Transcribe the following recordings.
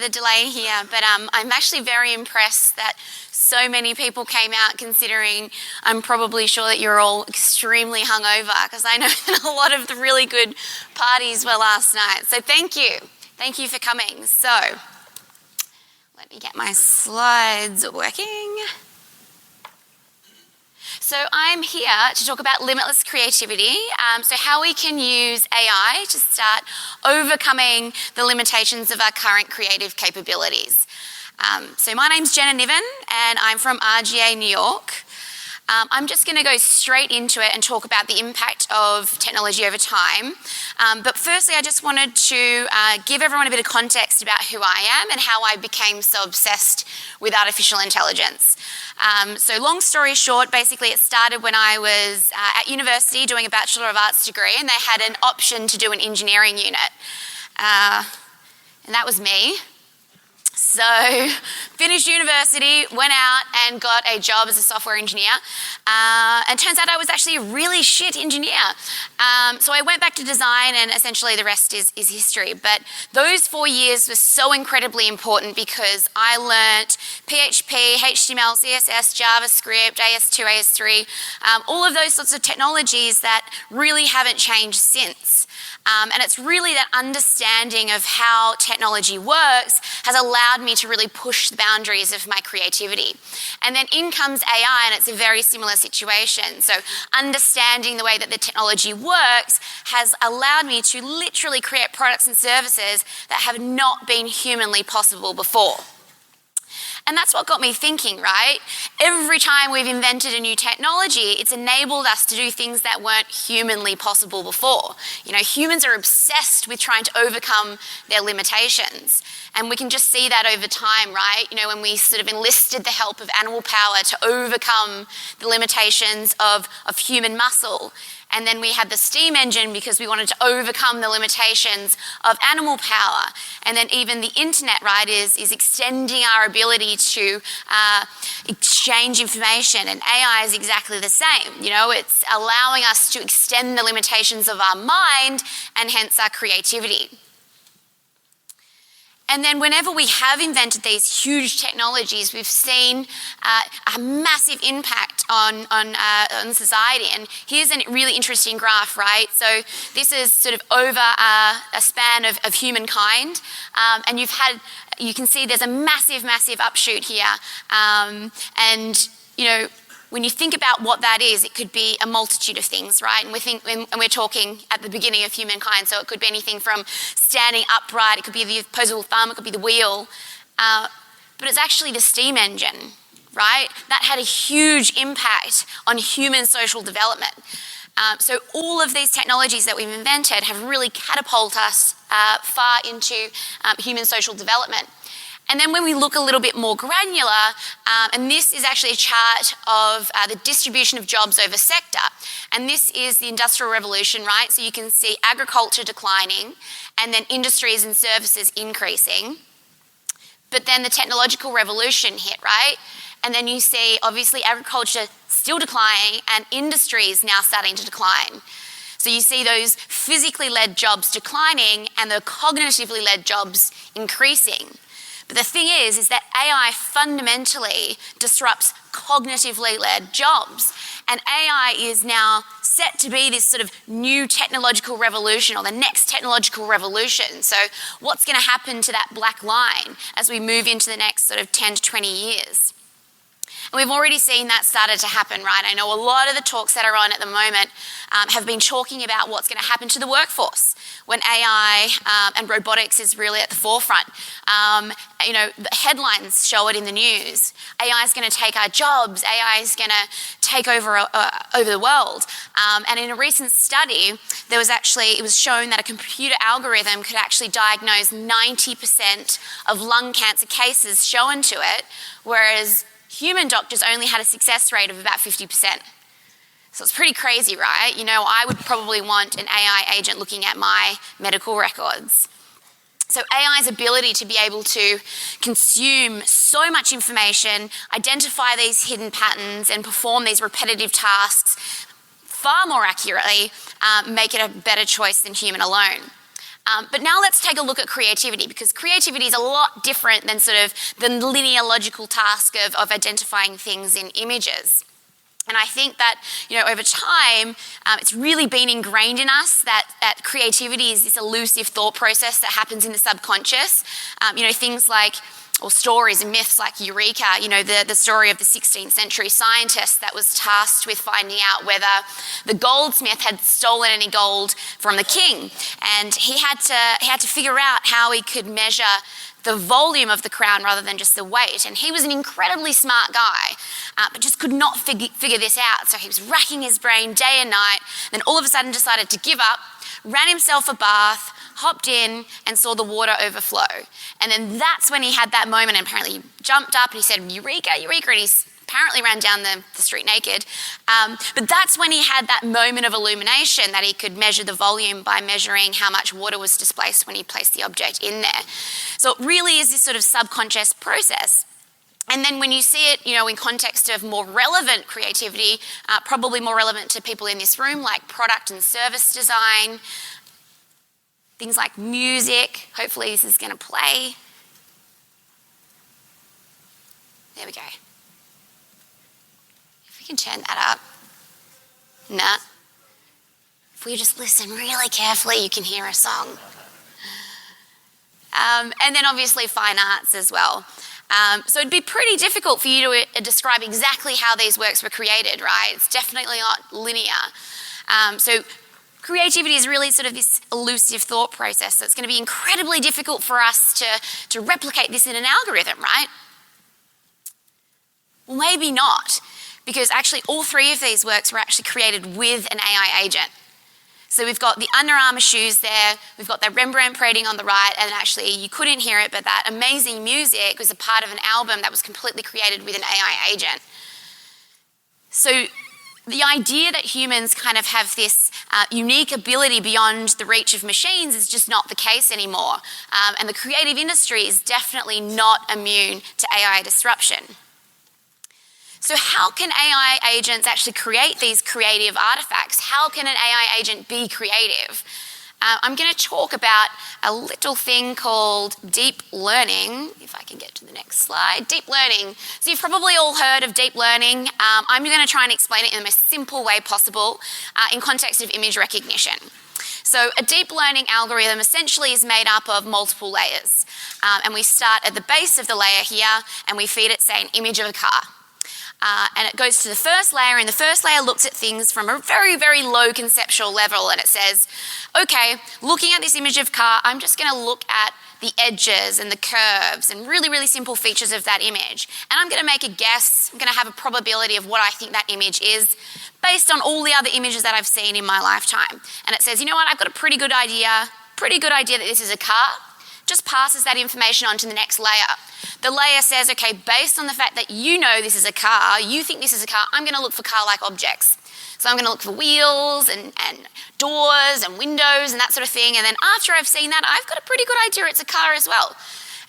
the delay here, but I'm actually very impressed that so many people came out, considering I'm probably sure that you're all extremely hungover, because I know that a lot of the really good parties were last night. So thank you. Thank you for coming. So let me get my slides working. So I'm here to talk about limitless creativity, so how we can use AI to start overcoming the limitations of our current creative capabilities. So my name's Jenna Niven and I'm from RGA New York. I'm just going to go straight into it and talk about the impact of technology over time. But firstly, I just wanted to give everyone a bit of context about who I am and how I became so obsessed with artificial intelligence. So long story short, basically it started when I was at university doing a Bachelor of Arts degree, and they had an option to do an engineering unit. And that was me. So finished university, went out and got a job as a software engineer. And turns out I was actually a really shit engineer. So I went back to design, and essentially the rest is history. But those 4 years were so incredibly important because I learnt PHP, HTML, CSS, JavaScript, AS2, AS3, all of those sorts of technologies that really haven't changed since. And it's really that understanding of how technology works has allowed me to really push the boundaries of my creativity. And then in comes AI, and it's a very similar situation. So understanding the way that the technology works has allowed me to literally create products and services that have not been humanly possible before. And that's what got me thinking, right? Every time we've invented a new technology, it's enabled us to do things that weren't humanly possible before. You know, humans are obsessed with trying to overcome their limitations. And we can just see that over time, right? You know, when we sort of enlisted the help of animal power to overcome the limitations of human muscle. And then we had the steam engine because we wanted to overcome the limitations of animal power. And then even the internet, right, is extending our ability to exchange information. And AI is exactly the same. You know, it's allowing us to extend the limitations of our mind and hence our creativity. And then whenever we have invented these huge technologies, we've seen a massive impact on society. And here's a really interesting graph, right? So this is sort of over a span of humankind. And you can see there's a massive, massive upshoot here. And, you know, when you think about what that is, it could be a multitude of things, right? And we're talking at the beginning of humankind, so it could be anything from standing upright, it could be the opposable thumb, it could be the wheel, but it's actually the steam engine, right? That had a huge impact on human social development. So all of these technologies that we've invented have really catapulted us far into human social development. And then when we look a little bit more granular, and this is actually a chart of the distribution of jobs over sector. And this is the Industrial Revolution, right? So you can see agriculture declining and then industries and services increasing. But then the technological revolution hit, right? And then you see obviously agriculture still declining and industries now starting to decline. So you see those physically led jobs declining and the cognitively led jobs increasing. But the thing is that AI fundamentally disrupts cognitively led jobs. And AI is now set to be this sort of new technological revolution, or the next technological revolution. So what's going to happen to that black line as we move into the next sort of 10 to 20 years? And we've already seen that started to happen, right? I know a lot of the talks that are on at the moment have been talking about what's going to happen to the workforce when AI and robotics is really at the forefront. You know, the headlines show it in the news. AI is going to take our jobs. AI is going to take over the world. And in a recent study, it was shown that a computer algorithm could actually diagnose 90% of lung cancer cases shown to it, whereas human doctors only had a success rate of about 50%. So it's pretty crazy, right? You know, I would probably want an AI agent looking at my medical records. So AI's ability to be able to consume so much information, identify these hidden patterns, and perform these repetitive tasks far more accurately make it a better choice than human alone. But now let's take a look at creativity, because creativity is a lot different than sort of the linear logical task of identifying things in images. And I think that, over time, it's really been ingrained in us that creativity is this elusive thought process that happens in the subconscious. Things like, or stories and myths like Eureka, the story of the 16th century scientist that was tasked with finding out whether the goldsmith had stolen any gold from the king. And he had to figure out how he could measure the volume of the crown rather than just the weight. And he was an incredibly smart guy, but just could not figure this out. So he was racking his brain day and night, then all of a sudden decided to give up, ran himself a bath, hopped in and saw the water overflow. And then that's when he had that moment, and apparently he jumped up and he said, "Eureka, Eureka," and he apparently ran down the street naked. But that's when he had that moment of illumination that he could measure the volume by measuring how much water was displaced when he placed the object in there. So it really is this sort of subconscious process. And then when you see it, in context of more relevant creativity, probably more relevant to people in this room, like product and service design, things like music. Hopefully this is going to play. There we go. If we can turn that up. Nah. If we just listen really carefully, you can hear a song. And then obviously fine arts as well. So it'd be pretty difficult for you to describe exactly how these works were created, right? It's definitely not linear. So creativity is really sort of this elusive thought process. So it's going to be incredibly difficult for us to replicate this in an algorithm, right? Well, maybe not, because actually all three of these works were actually created with an AI agent. So we've got the Under Armour shoes there, we've got that Rembrandt painting on the right, and actually you couldn't hear it, but that amazing music was a part of an album that was completely created with an AI agent. So the idea that humans kind of have this unique ability beyond the reach of machines is just not the case anymore. And the creative industry is definitely not immune to AI disruption. So how can AI agents actually create these creative artifacts? How can an AI agent be creative? I'm going to talk about a little thing called deep learning, if I can get to the next slide. Deep learning. So you've probably all heard of deep learning. I'm going to try and explain it in the most simple way possible in context of image recognition. So a deep learning algorithm essentially is made up of multiple layers. And we start at the base of the layer here, and we feed it, say, an image of a car. And it goes to the first layer, and the first layer looks at things from a very, very low conceptual level, and it says, okay, looking at this image of car, I'm just going to look at the edges and the curves and really, really simple features of that image. And I'm going to make a guess, I'm going to have a probability of what I think that image is based on all the other images that I've seen in my lifetime. And it says, you know what, I've got a pretty good idea that this is a car. Just passes that information on to the next layer. The layer says, okay, based on the fact that you know this is a car, you think this is a car, I'm going to look for car-like objects. So I'm going to look for wheels and doors and windows and that sort of thing. And then after I've seen that, I've got a pretty good idea it's a car as well.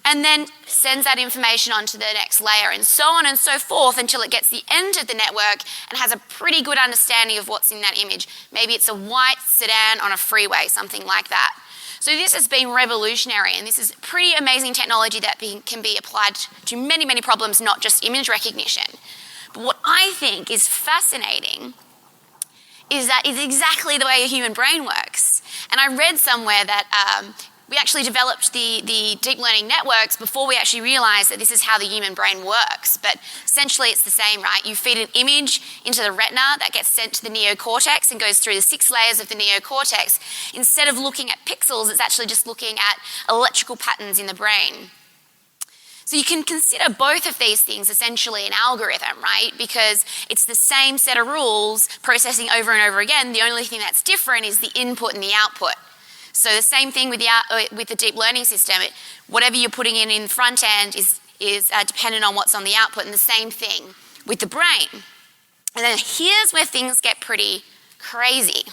And then sends that information on to the next layer, and so on and so forth until it gets the end of the network and has a pretty good understanding of what's in that image. Maybe it's a white sedan on a freeway, something like that. So this has been revolutionary, and this is pretty amazing technology that can be applied to many, many problems, not just image recognition. But what I think is fascinating is that it's exactly the way a human brain works. And I read somewhere that we actually developed the deep learning networks before we actually realized that this is how the human brain works. But essentially it's the same, right? You feed an image into the retina that gets sent to the neocortex and goes through the 6 layers of the neocortex. Instead of looking at pixels, it's actually just looking at electrical patterns in the brain. So you can consider both of these things essentially an algorithm, right? Because it's the same set of rules processing over and over again. The only thing that's different is the input and the output. So the same thing with the deep learning system. Whatever you're putting in the front end is dependent on what's on the output, and the same thing with the brain. And then here's where things get pretty crazy.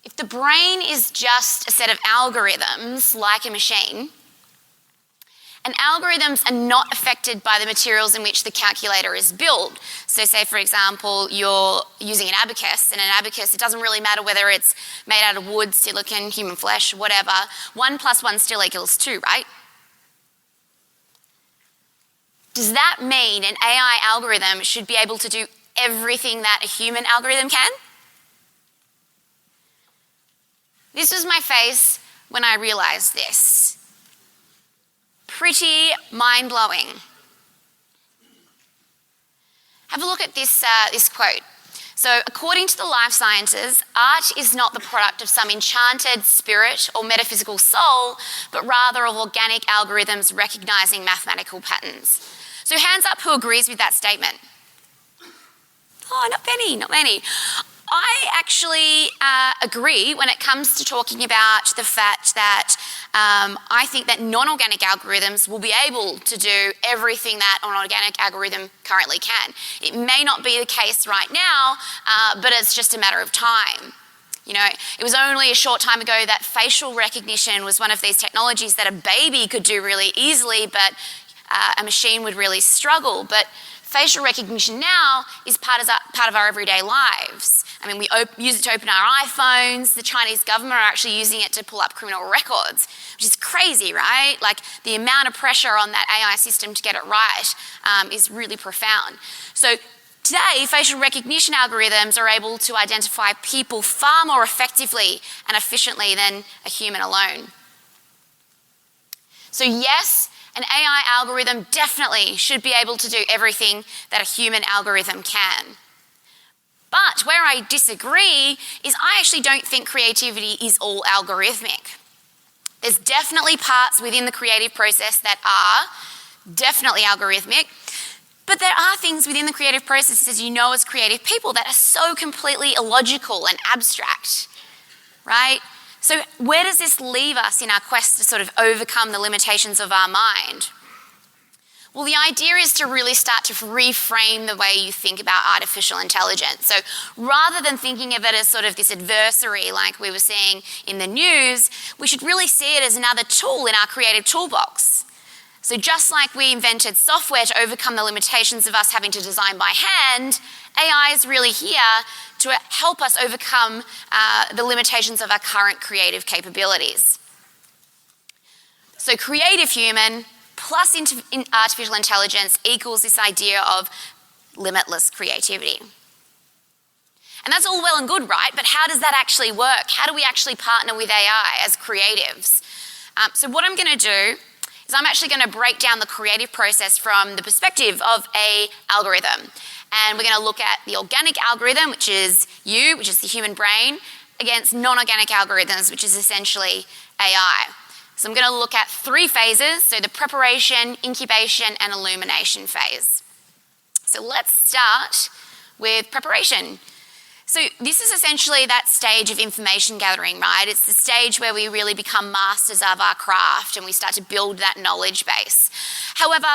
If the brain is just a set of algorithms like a machine, And algorithms are not affected by the materials in which the calculator is built. So say, for example, you're using an abacus, and an abacus, it doesn't really matter whether it's made out of wood, silicon, human flesh, whatever. 1 + 1 still equals 2, right? Does that mean an AI algorithm should be able to do everything that a human algorithm can? This was my face when I realized this. Pretty mind-blowing. Have a look at this quote. So, according to the life sciences, art is not the product of some enchanted spirit or metaphysical soul, but rather of organic algorithms recognizing mathematical patterns. So, hands up who agrees with that statement. Oh, not many. I actually agree when it comes to talking about the fact that I think that non-organic algorithms will be able to do everything that an organic algorithm currently can. It may not be the case right now, but it's just a matter of time. You know, it was only a short time ago that facial recognition was one of these technologies that a baby could do really easily, but a machine would really struggle. But facial recognition now is part of our everyday lives. I mean, we use it to open our iPhones. The Chinese government are actually using it to pull up criminal records, which is crazy, right? Like, the amount of pressure on that AI system to get it right is really profound. So today, facial recognition algorithms are able to identify people far more effectively and efficiently than a human alone. So yes, an AI algorithm definitely should be able to do everything that a human algorithm can. But where I disagree is I actually don't think creativity is all algorithmic. There's definitely parts within the creative process that are definitely algorithmic, but there are things within the creative process, as you know, as creative people, that are so completely illogical and abstract, right? So where does this leave us in our quest to sort of overcome the limitations of our mind? Well, the idea is to really start to reframe the way you think about artificial intelligence. So rather than thinking of it as sort of this adversary like we were seeing in the news, we should really see it as another tool in our creative toolbox. So just like we invented software to overcome the limitations of us having to design by hand, AI is really here to help us overcome the limitations of our current creative capabilities. So creative human plus artificial intelligence equals this idea of limitless creativity. And that's all well and good, right? But how does that actually work? How do we actually partner with AI as creatives? So what I'm going to do is I'm actually going to break down the creative process from the perspective of an algorithm. And we're going to look at the organic algorithm, which is the human brain, against non-organic algorithms, which is essentially AI. So I'm going to look at 3 phases, so the preparation, incubation, and illumination phase. So let's start with preparation. So this is essentially that stage of information gathering, right? It's the stage where we really become masters of our craft and we start to build that knowledge base. However,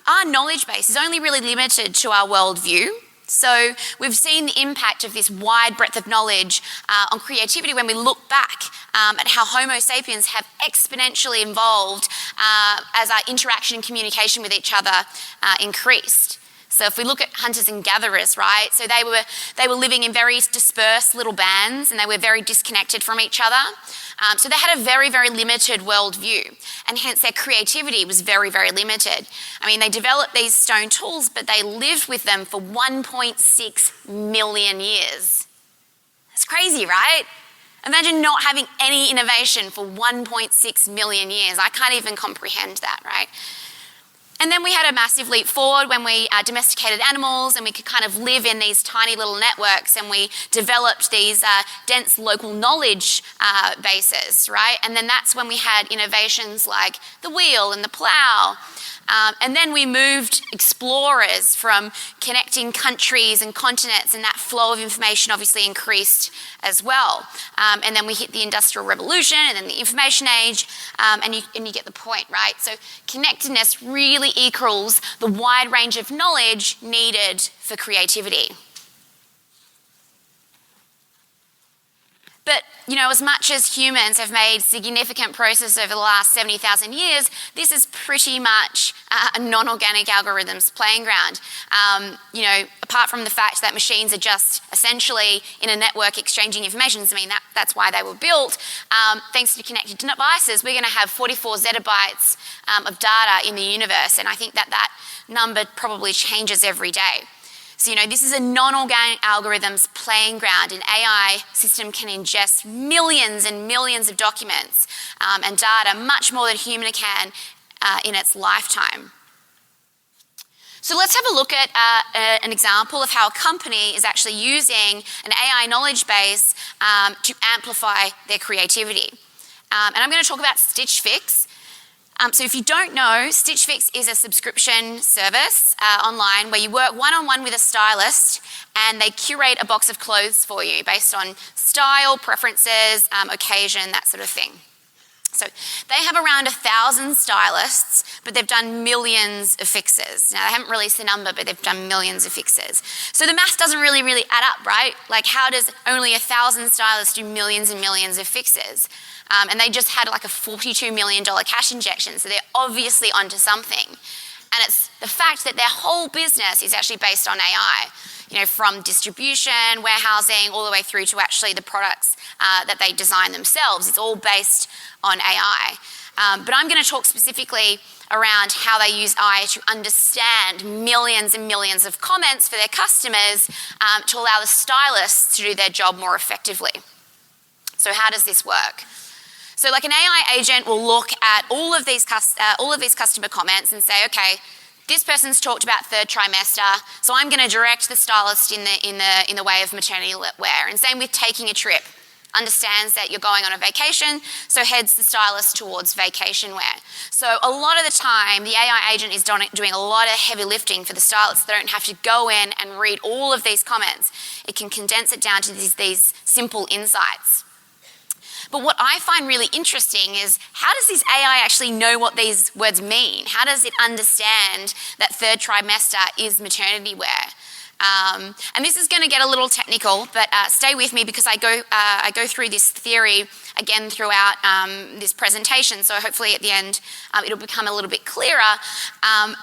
our knowledge base is only really limited to our worldview. So we've seen the impact of this wide breadth of knowledge on creativity when we look back at how Homo sapiens have exponentially evolved as our interaction and communication with each other increased. So if we look at hunters and gatherers, right, so they were living in very dispersed little bands and they were very disconnected from each other. So they had a very, very limited worldview, and hence their creativity was very, very limited. I mean, they developed these stone tools, but they lived with them for 1.6 million years. That's crazy, right? Imagine not having any innovation for 1.6 million years. I can't even comprehend that, right? And then we had a massive leap forward when we domesticated animals and we could kind of live in these tiny little networks, and we developed these dense local knowledge bases, right? And then that's when we had innovations like the wheel and the plow. And then we moved explorers from connecting countries and continents, and that flow of information obviously increased as well. And then we hit the Industrial Revolution and then the Information Age, and you get the point, right? So connectedness really equals the wide range of knowledge needed for creativity. But, as much as humans have made significant progress over the last 70,000 years, this is pretty much a non-organic algorithms playing ground. Apart from the fact that machines are just essentially in a network exchanging information, that's why they were built. Thanks to connected devices, we're going to have 44 zettabytes of data in the universe, and I think that number probably changes every day. So, this is a non-organic algorithms playing ground. An AI system can ingest millions and millions of documents and data, much more than a human can in its lifetime. So let's have a look at an example of how a company is actually using an AI knowledge base to amplify their creativity. And I'm going to talk about Stitch Fix. So if you don't know, Stitch Fix is a subscription service online where you work one-on-one with a stylist and they curate a box of clothes for you based on style, preferences, occasion, that sort of thing. So they have around 1,000 stylists, but they've done millions of fixes. Now, they haven't released the number, but they've done millions of fixes. So the math doesn't really add up, right? Like, how does only 1,000 stylists do millions and millions of fixes? And they just had like a $42 million cash injection, so they're obviously onto something. And it's the fact that their whole business is actually based on AI, from distribution, warehousing, all the way through to actually the products that they design themselves. It's all based on AI. But I'm going to talk specifically around how they use AI to understand millions and millions of comments for their customers to allow the stylists to do their job more effectively. So how does this work? So like an AI agent will look at all of these customer comments and say, okay, this person's talked about third trimester, so I'm going to direct the stylist in the way of maternity wear. And same with taking a trip. Understands that you're going on a vacation, so heads the stylist towards vacation wear. So a lot of the time, the AI agent is doing a lot of heavy lifting for the stylists. They don't have to go in and read all of these comments. It can condense it down to these simple insights. But what I find really interesting is, how does this AI actually know what these words mean? How does it understand that third trimester is maternity wear? And this is going to get a little technical, but stay with me because I go through this theory again throughout this presentation, so hopefully at the end it'll become a little bit clearer.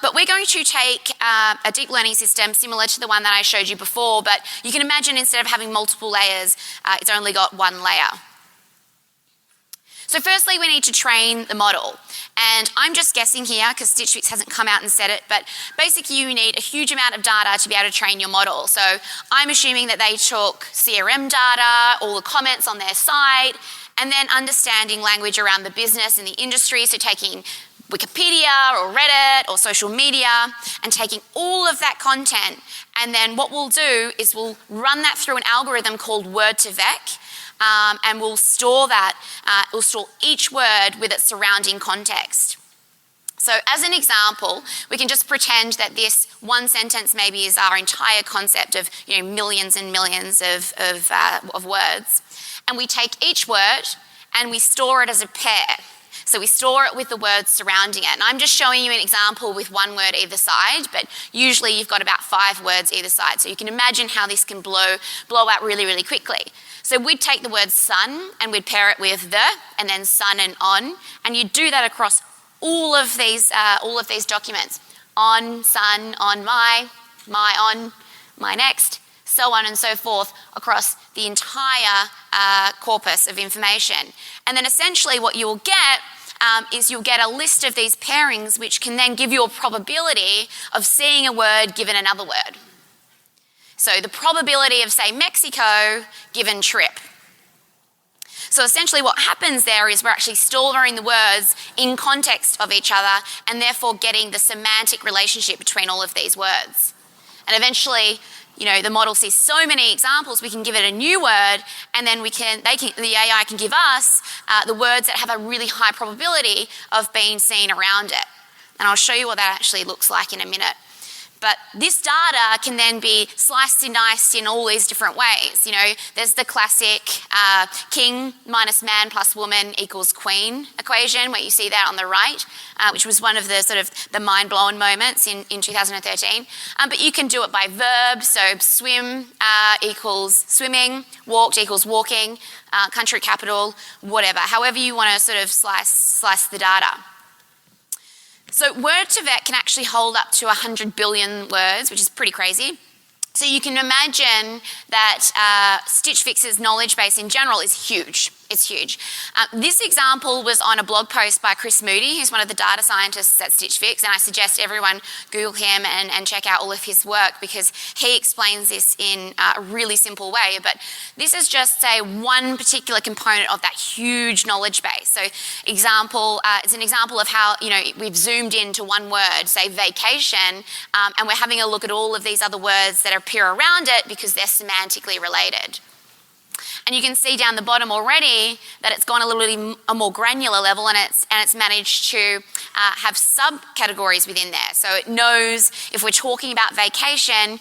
But we're going to take a deep learning system similar to the one that I showed you before, but you can imagine instead of having multiple layers, it's only got one layer. So firstly, we need to train the model. And I'm just guessing here because Stitch Fix hasn't come out and said it, but basically you need a huge amount of data to be able to train your model. So I'm assuming that they took CRM data, all the comments on their site, and then understanding language around the business and the industry, so taking Wikipedia or Reddit or social media and taking all of that content, and then what we'll do is we'll run that through an algorithm called Word2Vec, and we'll store that, we'll store each word with its surrounding context. So as an example, we can just pretend that this one sentence maybe is our entire concept of millions and millions of words. And we take each word and we store it as a pair. So we store it with the words surrounding it. And I'm just showing you an example with one word either side, but usually you've got about 5 words either side. So you can imagine how this can blow out really quickly. So we'd take the word sun and we'd pair it with the, and then sun and on, and you'd do that across all of these documents. On, sun, on my on, my next, so on and so forth across the entire corpus of information. And then essentially what you'll get is you'll get a list of these pairings which can then give you a probability of seeing a word given another word. So the probability of, say, Mexico given trip. So essentially what happens there is we're actually storing the words in context of each other and therefore getting the semantic relationship between all of these words. And eventually, the model sees so many examples, we can give it a new word, and then the AI can give us the words that have a really high probability of being seen around it. And I'll show you what that actually looks like in a minute. But this data can then be sliced and diced in all these different ways. There's the classic king minus man plus woman equals queen equation, where you see that on the right, which was one of the sort of the mind-blown moments in 2013. But you can do it by verb, so swim equals swimming, walked equals walking, country capital, whatever. However you want to sort of slice the data. So Word2Vec can actually hold up to 100 billion words, which is pretty crazy. So you can imagine that Stitch Fix's knowledge base in general is huge. It's huge. This example was on a blog post by Chris Moody, who's one of the data scientists at Stitch Fix, and I suggest everyone Google him and check out all of his work, because he explains this in a really simple way. But this is just, say, one particular component of that huge knowledge base. So it's an example of how we've zoomed into one word, say vacation, and we're having a look at all of these other words that appear around it because they're semantically related. And you can see down the bottom already that it's gone a little bit a more granular level, and it's managed to have subcategories within there. So it knows if we're talking about vacation,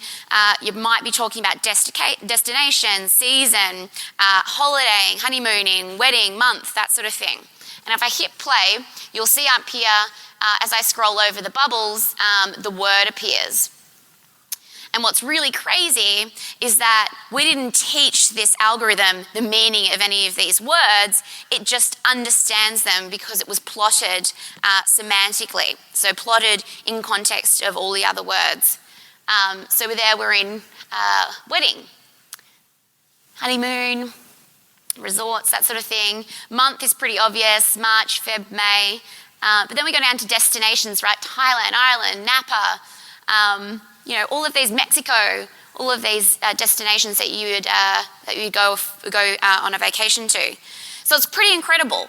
you might be talking about destination, season, holiday, honeymooning, wedding, month, that sort of thing. And if I hit play, you'll see up here, as I scroll over the bubbles, the word appears. And what's really crazy is that we didn't teach this algorithm the meaning of any of these words. It just understands them because it was plotted semantically, so plotted in context of all the other words. So we're in wedding, honeymoon, resorts, that sort of thing. Month is pretty obvious, March, Feb, May. But then we go down to destinations, right? Thailand, Ireland, Napa, all of these, Mexico, all of these destinations that you would go on a vacation to. So it's pretty incredible.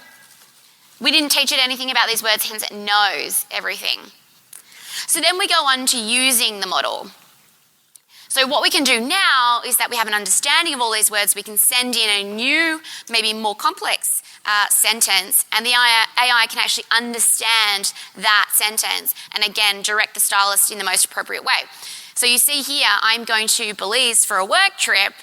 We didn't teach it anything about these words, hence it knows everything. So then we go on to using the model. So what we can do now is that we have an understanding of all these words. We can send in a new, maybe more complex sentence, and the AI can actually understand that sentence and again direct the stylist in the most appropriate way. So you see here, I'm going to Belize for a work trip.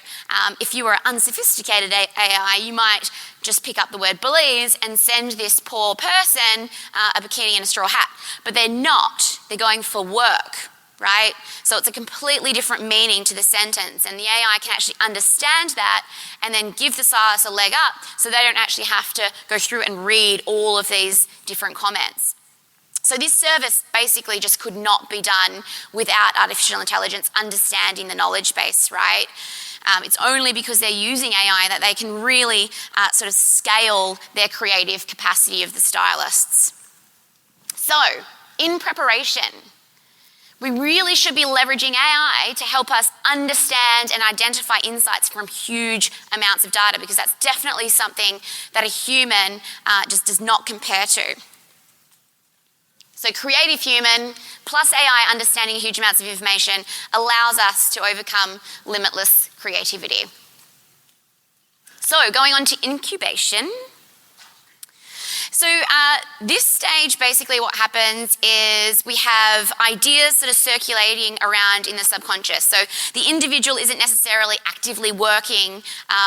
If you were unsophisticated AI, you might just pick up the word Belize and send this poor person a bikini and a straw hat. But they're not. They're going for work, right? So it's a completely different meaning to the sentence, and the AI can actually understand that and then give the stylist a leg up so they don't actually have to go through and read all of these different comments. So this service basically just could not be done without artificial intelligence understanding the knowledge base, right? It's only because they're using AI that they can really sort of scale their creative capacity of the stylists. So, in preparation, we really should be leveraging AI to help us understand and identify insights from huge amounts of data, because that's definitely something that a human just does not compare to. So creative human plus AI understanding huge amounts of information allows us to overcome limitless creativity. So going on to incubation. So this stage, basically what happens is we have ideas sort of circulating around in the subconscious. So the individual isn't necessarily actively working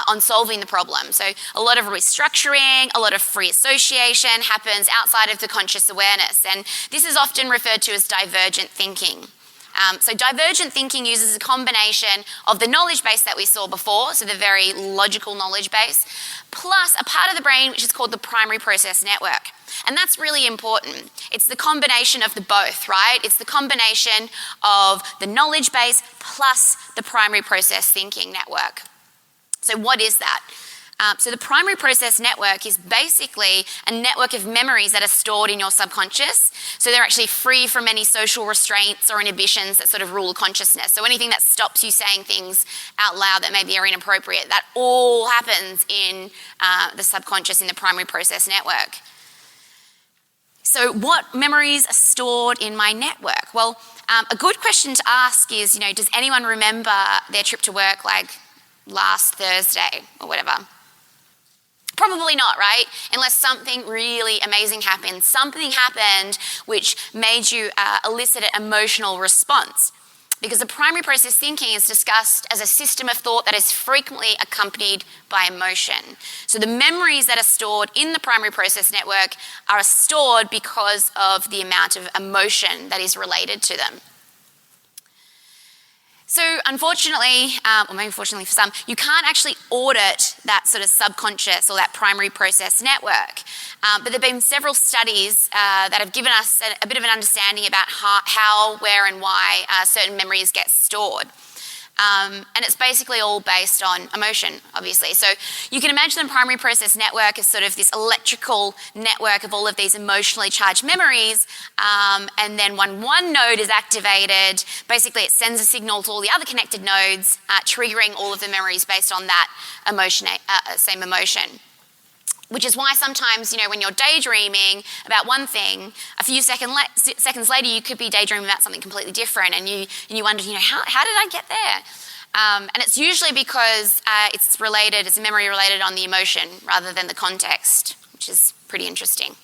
on solving the problem. So a lot of restructuring, a lot of free association happens outside of the conscious awareness. And this is often referred to as divergent thinking. So divergent thinking uses a combination of the knowledge base that we saw before, so the very logical knowledge base, plus a part of the brain which is called the primary process network. And that's really important. It's the combination of the both, right? It's the combination of the knowledge base plus the primary process thinking network. So what is that? So the primary process network is basically a network of memories that are stored in your subconscious. So they're actually free from any social restraints or inhibitions that sort of rule consciousness. So anything that stops you saying things out loud that maybe are inappropriate, that all happens in the subconscious in the primary process network. So what memories are stored in my network? Well, a good question to ask is, does anyone remember their trip to work like last Thursday or whatever? Probably not, right? Unless something really amazing happened. Something happened which made you elicit an emotional response. because the primary process thinking is discussed as a system of thought that is frequently accompanied by emotion. So the memories that are stored in the primary process network are stored because of the amount of emotion that is related to them. So unfortunately, or maybe fortunately for some, you can't actually audit that sort of subconscious or that primary process network. But there have been several studies that have given us a bit of an understanding about how, where and why certain memories get stored. And it's basically all based on emotion, obviously. So you can imagine the primary process network as sort of this electrical network of all of these emotionally charged memories. And then when one node is activated, basically it sends a signal to all the other connected nodes, triggering all of the memories based on that emotion, same emotion. Which is why sometimes, when you're daydreaming about one thing, a few seconds later, you could be daydreaming about something completely different, and you wonder, how did I get there? And it's usually because it's a memory related on the emotion rather than the context, which is pretty interesting.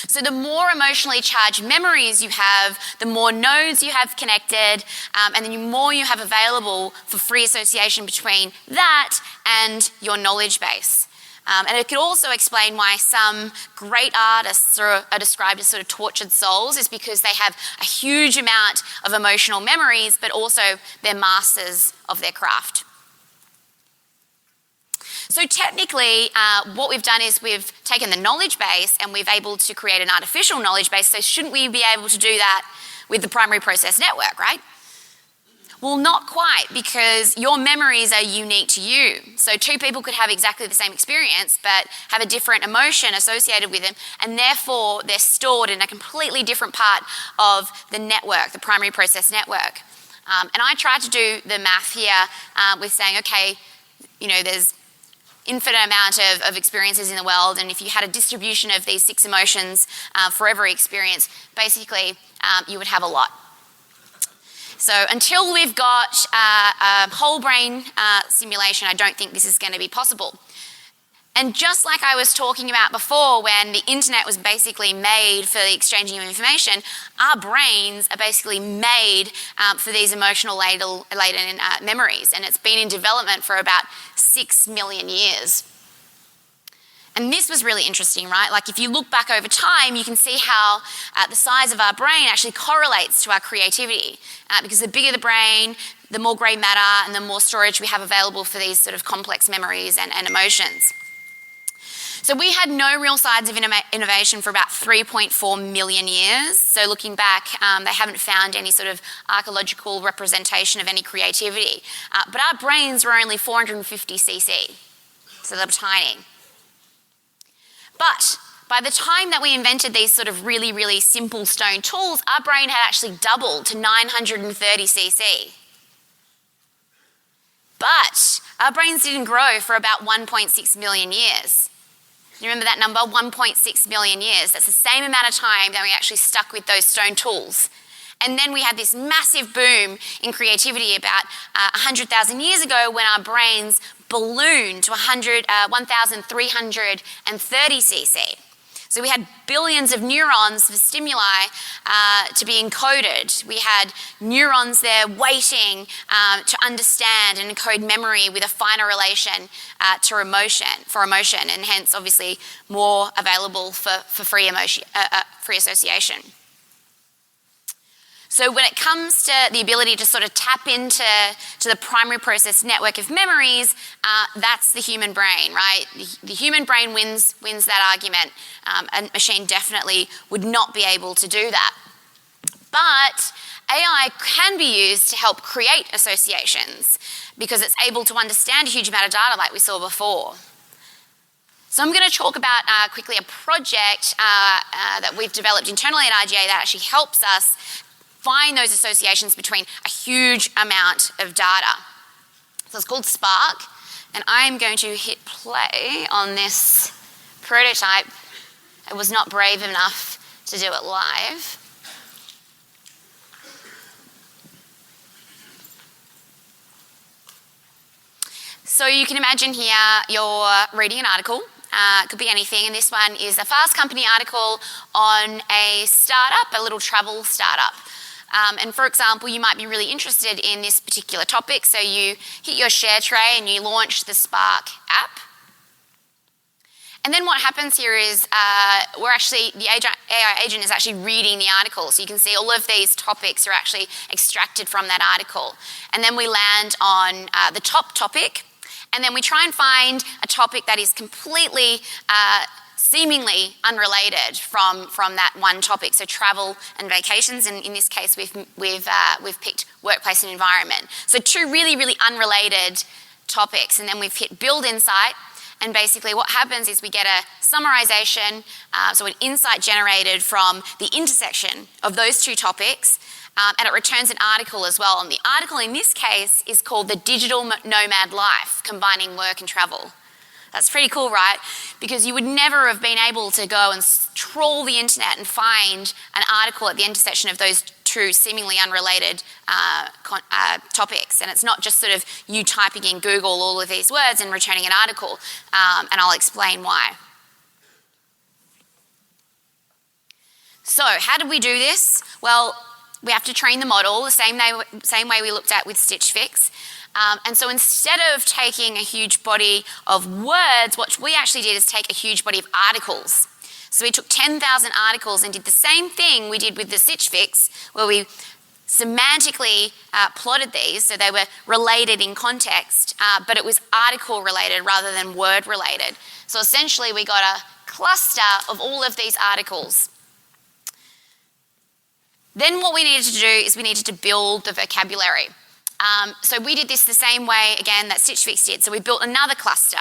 So the more emotionally charged memories you have, the more nodes you have connected, and then the more you have available for free association between that and your knowledge base. And it could also explain why some great artists are described as sort of tortured souls, is because they have a huge amount of emotional memories, but also they're masters of their craft. So technically, what we've done is we've taken the knowledge base and we've able to create an artificial knowledge base. So shouldn't we be able to do that with the primary process network, right? Well, not quite, because your memories are unique to you. So two people could have exactly the same experience, but have a different emotion associated with them, and therefore they're stored in a completely different part of the network, the primary process network. And I tried to do the math here with saying, okay, there's infinite amount of experiences in the world, and if you had a distribution of these 6 emotions for every experience, basically you would have a lot. So until we've got a whole brain simulation, I don't think this is going to be possible. And just like I was talking about before, when the internet was basically made for the exchanging of information, our brains are basically made for these emotional laden memories, and it's been in development for about 6 million years. And this was really interesting, right? Like if you look back over time, you can see how the size of our brain actually correlates to our creativity. Because the bigger the brain, the more grey matter and the more storage we have available for these sort of complex memories and emotions. So we had no real signs of innovation for about 3.4 million years. So looking back, they haven't found any sort of archaeological representation of any creativity. But our brains were only 450 cc, so they were tiny. But by the time that we invented these sort of really, really simple stone tools, our brain had actually doubled to 930 cc. But our brains didn't grow for about 1.6 million years. You remember that number? 1.6 million years. That's the same amount of time that we actually stuck with those stone tools. And then we had this massive boom in creativity about 100,000 years ago, when our brains ballooned to 1,330 cc. So we had billions of neurons for stimuli to be encoded. We had neurons there waiting to understand and encode memory with a finer relation to emotion, and hence obviously more available for free association. So when it comes to the ability to sort of tap into the primary process network of memories, that's the human brain, right? The human brain wins that argument. A machine definitely would not be able to do that. But AI can be used to help create associations, because it's able to understand a huge amount of data like we saw before. So I'm going to talk about quickly a project that we've developed internally at RGA that actually helps us find those associations between a huge amount of data. So it's called Spark, and I'm going to hit play on this prototype. I was not brave enough to do it live. So you can imagine here you're reading an article. It could be anything, and this one is a Fast Company article on a startup, a little travel startup. And for example, you might be really interested in this particular topic, so you hit your share tray and you launch the Spark app. And then what happens here is the AI agent is actually reading the article. So you can see all of these topics are actually extracted from that article. And then we land on the top topic, and then we try and find a topic that is completely seemingly unrelated from that one topic. So travel and vacations, and in this case we've picked workplace and environment. So two really, really unrelated topics, and then we've hit build insight. And basically what happens is we get a summarization, so an insight generated from the intersection of those two topics, and it returns an article as well. And the article in this case is called The Digital Nomad Life, Combining Work and Travel. That's pretty cool, right? Because you would never have been able to go and trawl the internet and find an article at the intersection of those two seemingly unrelated topics. And it's not just sort of you typing in Google all of these words and returning an article, and I'll explain why. So how did we do this? Well, we have to train the model the same way we looked at with Stitch Fix. And so instead of taking a huge body of words, what we actually did is take a huge body of articles. So we took 10,000 articles and did the same thing we did with the Stitch Fix, where we semantically plotted these, so they were related in context, but it was article related rather than word related. So essentially we got a cluster of all of these articles. Then what we needed to do is we needed to build the vocabulary. So we did this the same way, again, that Stitch Fix did. So we built another cluster.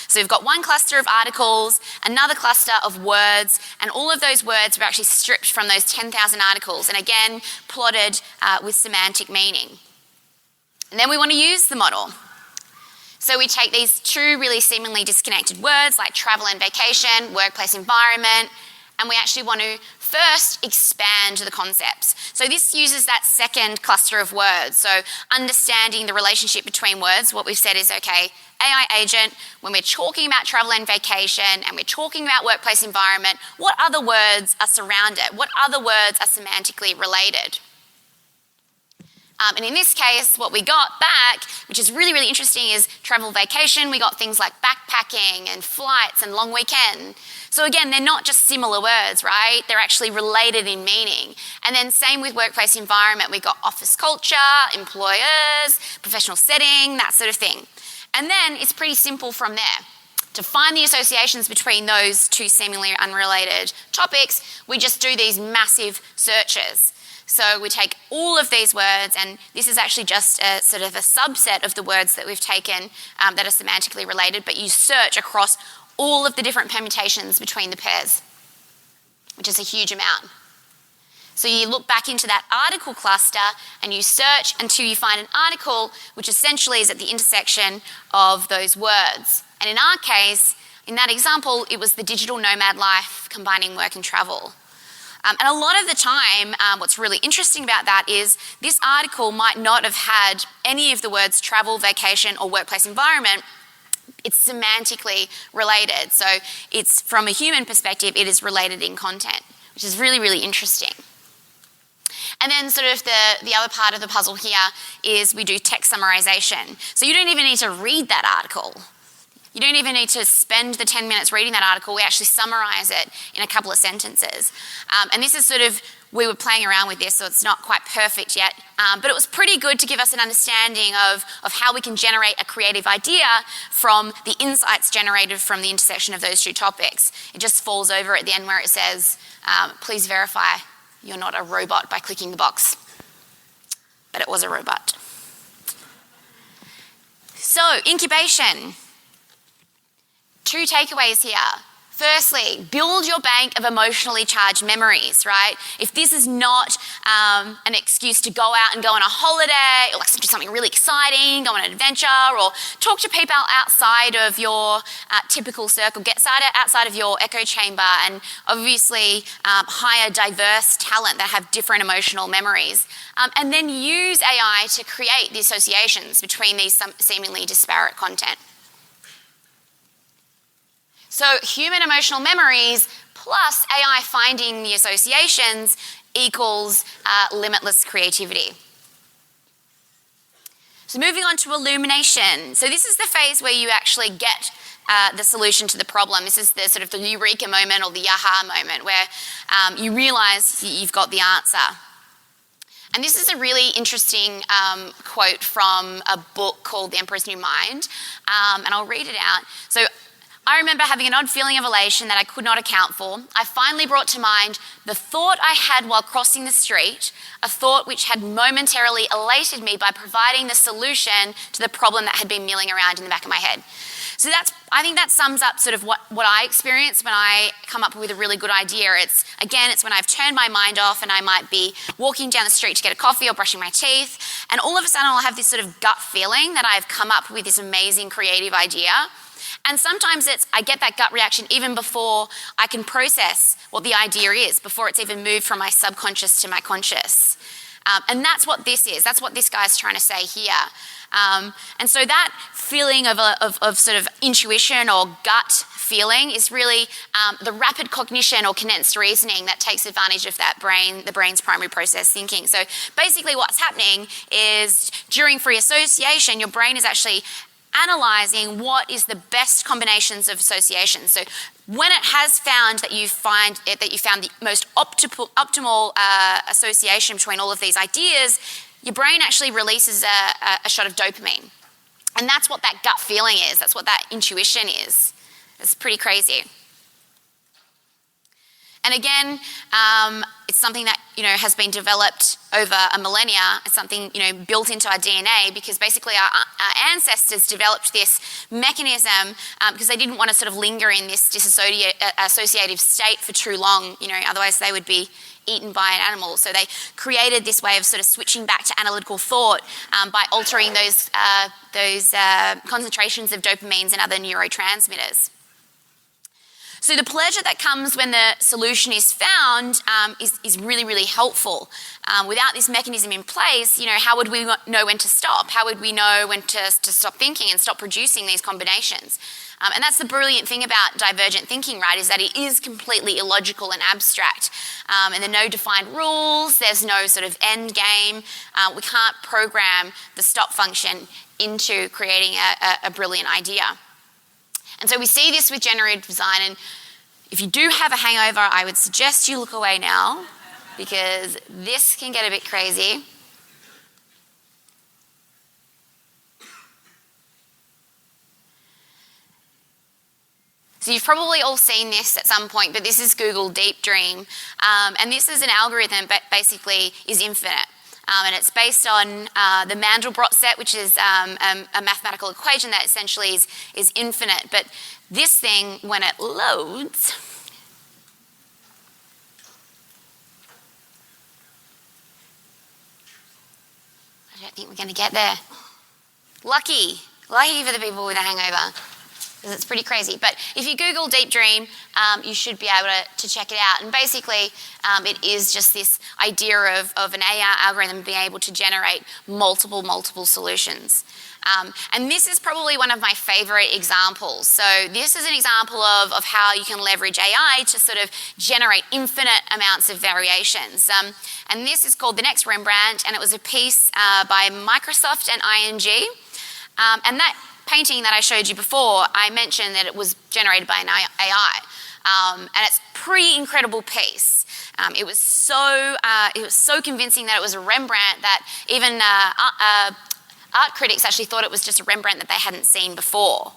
So we've got one cluster of articles, another cluster of words, and all of those words were actually stripped from those 10,000 articles, and again, plotted with semantic meaning. And then we want to use the model. So we take these two really seemingly disconnected words like travel and vacation, workplace environment, and we actually want to first expand the concepts. So this uses that second cluster of words. So understanding the relationship between words, what we've said is, okay, AI agent, when we're talking about travel and vacation and we're talking about workplace environment, what other words are surrounded? What other words are semantically related? And in this case, what we got back, which is really, really interesting, is travel vacation. We got things like backpacking and flights and long weekend. So again, they're not just similar words, right? They're actually related in meaning. And then same with workplace environment. We got office culture, employers, professional setting, that sort of thing. And then it's pretty simple from there. To find the associations between those two seemingly unrelated topics, we just do these massive searches. So we take all of these words, and this is actually just a sort of a subset of the words that we've taken that are semantically related, but you search across all of the different permutations between the pairs, which is a huge amount. So you look back into that article cluster and you search until you find an article which essentially is at the intersection of those words. And in our case, in that example, it was the digital nomad life combining work and travel. And a lot of the time, what's really interesting about that is this article might not have had any of the words travel, vacation, or workplace environment. It's semantically related. So it's, from a human perspective, it is related in content, which is really, really interesting. And then sort of the other part of the puzzle here is we do text summarization. So you don't even need to read that article. You don't even need to spend the 10 minutes reading that article. We actually summarize it in a couple of sentences. And this is sort of, we were playing around with this, so it's not quite perfect yet. But it was pretty good to give us an understanding of how we can generate a creative idea from the insights generated from the intersection of those two topics. It just falls over at the end where it says, please verify you're not a robot by clicking the box. But it was a robot. So, incubation. Two takeaways here. Firstly, build your bank of emotionally charged memories, right? If this is not an excuse to go out and go on a holiday or like do something really exciting, go on an adventure, or talk to people outside of your typical circle, get outside of your echo chamber, and obviously hire diverse talent that have different emotional memories. And then use AI to create the associations between these seemingly disparate content. So human emotional memories plus AI finding the associations equals limitless creativity. So moving on to illumination. So this is the phase where you actually get the solution to the problem. This is the sort of the eureka moment or the aha moment where you realize you've got the answer. And this is a really interesting quote from a book called The Emperor's New Mind, and I'll read it out. So, I remember having an odd feeling of elation that I could not account for. I finally brought to mind the thought I had while crossing the street, a thought which had momentarily elated me by providing the solution to the problem that had been milling around in the back of my head. So I think that sums up sort of what I experience when I come up with a really good idea. It's when I've turned my mind off and I might be walking down the street to get a coffee or brushing my teeth, and all of a sudden I'll have this sort of gut feeling that I've come up with this amazing creative idea. And sometimes I get that gut reaction even before I can process what the idea is, before it's even moved from my subconscious to my conscious. And that's what this is. That's what this guy's trying to say here. And so that feeling of sort of intuition or gut feeling is really the rapid cognition or condensed reasoning that takes advantage of that the brain's primary process thinking. So basically what's happening is during free association, your brain is actually analysing what is the best combinations of associations. So when it has found that you found the most optimal association between all of these ideas, your brain actually releases a shot of dopamine. And that's what that gut feeling is. That's what that intuition is. It's pretty crazy. And again, it's something that has been developed over a millennia. It's something built into our DNA, because basically our ancestors developed this mechanism because they didn't want to sort of linger in this dissociative state for too long. Otherwise they would be eaten by an animal. So they created this way of sort of switching back to analytical thought by altering those concentrations of dopamines and other neurotransmitters. So the pleasure that comes when the solution is found is really, really helpful. Without this mechanism in place, how would we know when to stop? How would we know when to stop thinking and stop producing these combinations? And that's the brilliant thing about divergent thinking, right, is that it is completely illogical and abstract. And there are no defined rules, there's no sort of end game. We can't program the stop function into creating a brilliant idea. And so we see this with generative design, and if you do have a hangover, I would suggest you look away now, because this can get a bit crazy. So you've probably all seen this at some point, but this is Google Deep Dream, and this is an algorithm that basically is infinite. And it's based on the Mandelbrot set, which is a mathematical equation that essentially is infinite. But this thing, when it loads, I don't think we're going to get there. Lucky for the people with a hangover, because it's pretty crazy. But if you Google Deep Dream, you should be able to check it out. And basically, it is just this idea of an AI algorithm being able to generate multiple solutions. And this is probably one of my favorite examples. So this is an example of how you can leverage AI to sort of generate infinite amounts of variations. And this is called The Next Rembrandt, and it was a piece by Microsoft and ING. And that painting that I showed you before, I mentioned that it was generated by an AI. And it's a pretty incredible piece. It was so convincing that it was a Rembrandt that even art critics actually thought it was just a Rembrandt that they hadn't seen before.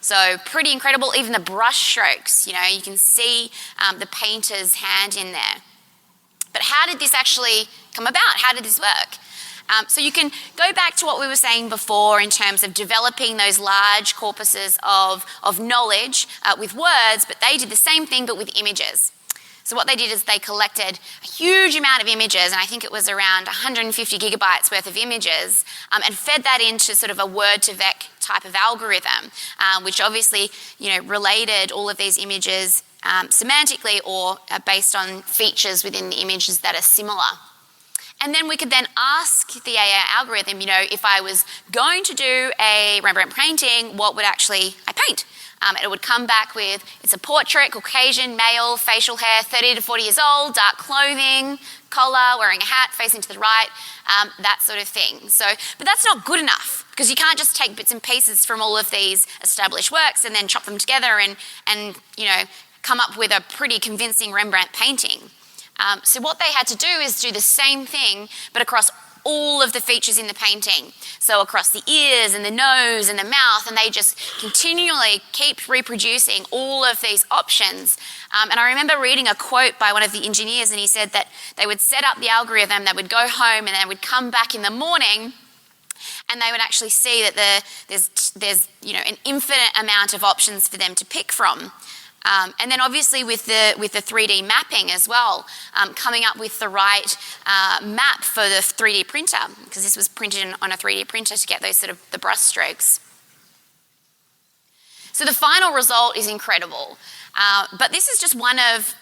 So pretty incredible. Even the brush strokes, you can see the painter's hand in there. But how did this actually come about? How did this work? So you can go back to what we were saying before in terms of developing those large corpuses of knowledge with words, but they did the same thing but with images. So what they did is they collected a huge amount of images, and I think it was around 150 gigabytes worth of images, and fed that into sort of a word-to-vec type of algorithm, which obviously related all of these images semantically or based on features within the images that are similar. And then we could then ask the AI algorithm, if I was going to do a Rembrandt painting, what would actually I paint? It would come back with, it's a portrait, Caucasian, male, facial hair, 30 to 40 years old, dark clothing, collar, wearing a hat, facing to the right, that sort of thing. So, but that's not good enough, because you can't just take bits and pieces from all of these established works and then chop them together and come up with a pretty convincing Rembrandt painting. So what they had to do is do the same thing, but across all of the features in the painting. So across the ears and the nose and the mouth, and they just continually keep reproducing all of these options. And I remember reading a quote by one of the engineers, and he said that they would set up the algorithm, they would go home, and then would come back in the morning, and they would actually see that there's an infinite amount of options for them to pick from. And then obviously with the 3D mapping as well, coming up with the right map for the 3D printer, because this was printed on a 3D printer to get those sort of the brush strokes. So the final result is incredible, but this is just one of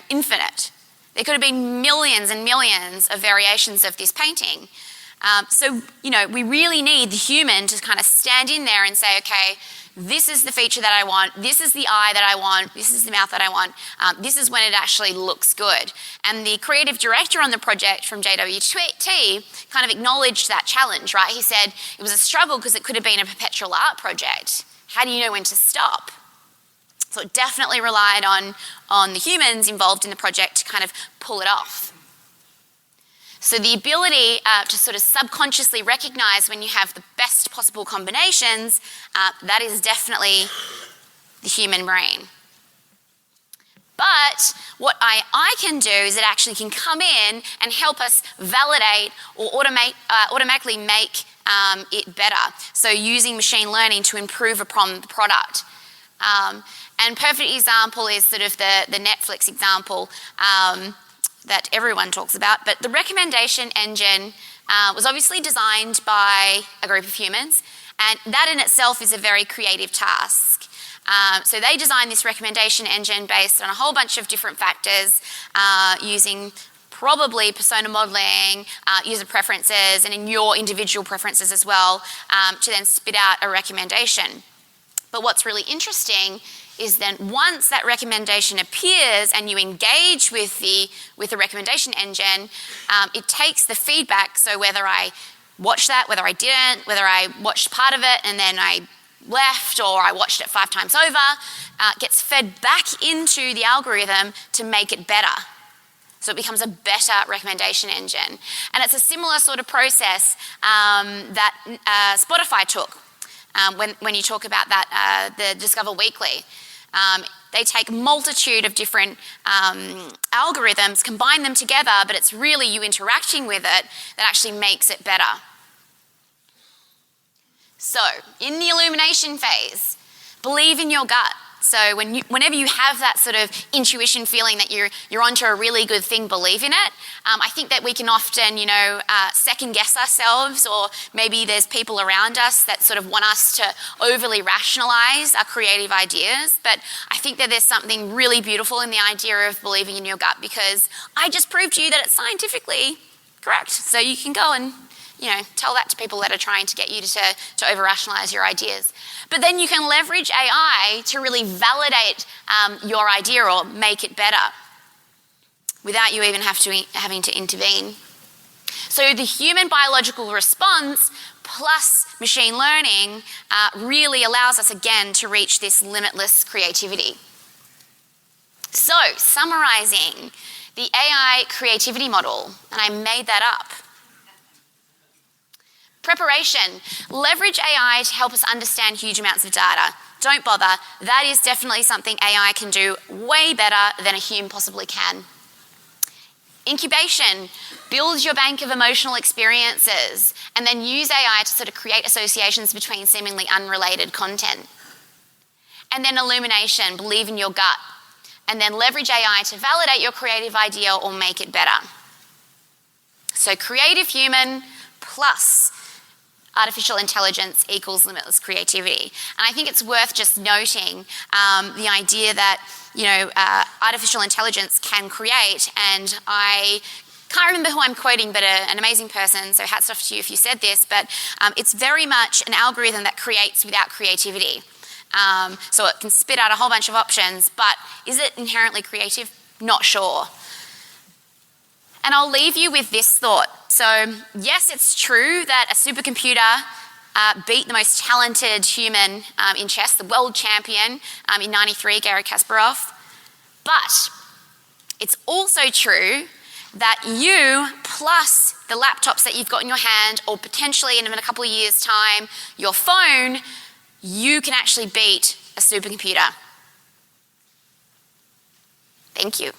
infinite. There could have been millions and millions of variations of this painting. So we really need the human to kind of stand in there and say, okay, this is the feature that I want, this is the eye that I want, this is the mouth that I want, this is when it actually looks good. And the creative director on the project from JWT kind of acknowledged that challenge, right? He said it was a struggle because it could have been a perpetual art project. How do you know when to stop? So it definitely relied on the humans involved in the project to kind of pull it off. So the ability to sort of subconsciously recognize when you have the best possible combinations, that is definitely the human brain. But what I can do is it actually can come in and help us validate or automatically make it better. So using machine learning to improve upon the product. And perfect example is sort of the Netflix example that everyone talks about, but the recommendation engine was obviously designed by a group of humans, and that in itself is a very creative task. So they designed this recommendation engine based on a whole bunch of different factors, using probably persona modeling, user preferences, and in your individual preferences as well, to then spit out a recommendation. But what's really interesting is then once that recommendation appears and you engage with the recommendation engine, it takes the feedback, so whether I watched that, whether I didn't, whether I watched part of it and then I left or I watched it 5 times over, gets fed back into the algorithm to make it better. So it becomes a better recommendation engine. And it's a similar sort of process that Spotify took when you talk about that, the Discover Weekly. They take a multitude of different algorithms, combine them together, but it's really you interacting with it that actually makes it better. So, in the illumination phase, believe in your gut. So whenever you have that sort of intuition feeling that you're onto a really good thing, believe in it. I think that we can often, second guess ourselves, or maybe there's people around us that sort of want us to overly rationalize our creative ideas. But I think that there's something really beautiful in the idea of believing in your gut, because I just proved to you that it's scientifically correct. So you can go and tell that to people that are trying to get you to over-rationalize your ideas. But then you can leverage AI to really validate your idea or make it better without you even having to intervene. So the human biological response plus machine learning really allows us again to reach this limitless creativity. So summarizing the AI creativity model, and I made that up. Preparation. Leverage AI to help us understand huge amounts of data. Don't bother. That is definitely something AI can do way better than a human possibly can. Incubation. Build your bank of emotional experiences and then use AI to sort of create associations between seemingly unrelated content. And then illumination. Believe in your gut. And then leverage AI to validate your creative idea or make it better. So creative human plus artificial intelligence equals limitless creativity. And I think it's worth just noting the idea that, artificial intelligence can create, and I can't remember who I'm quoting, but an amazing person, so hats off to you if you said this, but it's very much an algorithm that creates without creativity. So it can spit out a whole bunch of options, but is it inherently creative? Not sure. And I'll leave you with this thought. So yes, it's true that a supercomputer beat the most talented human in chess, the world champion in '93, Garry Kasparov. But it's also true that you, plus the laptops that you've got in your hand, or potentially in a couple of years' time, your phone, you can actually beat a supercomputer. Thank you.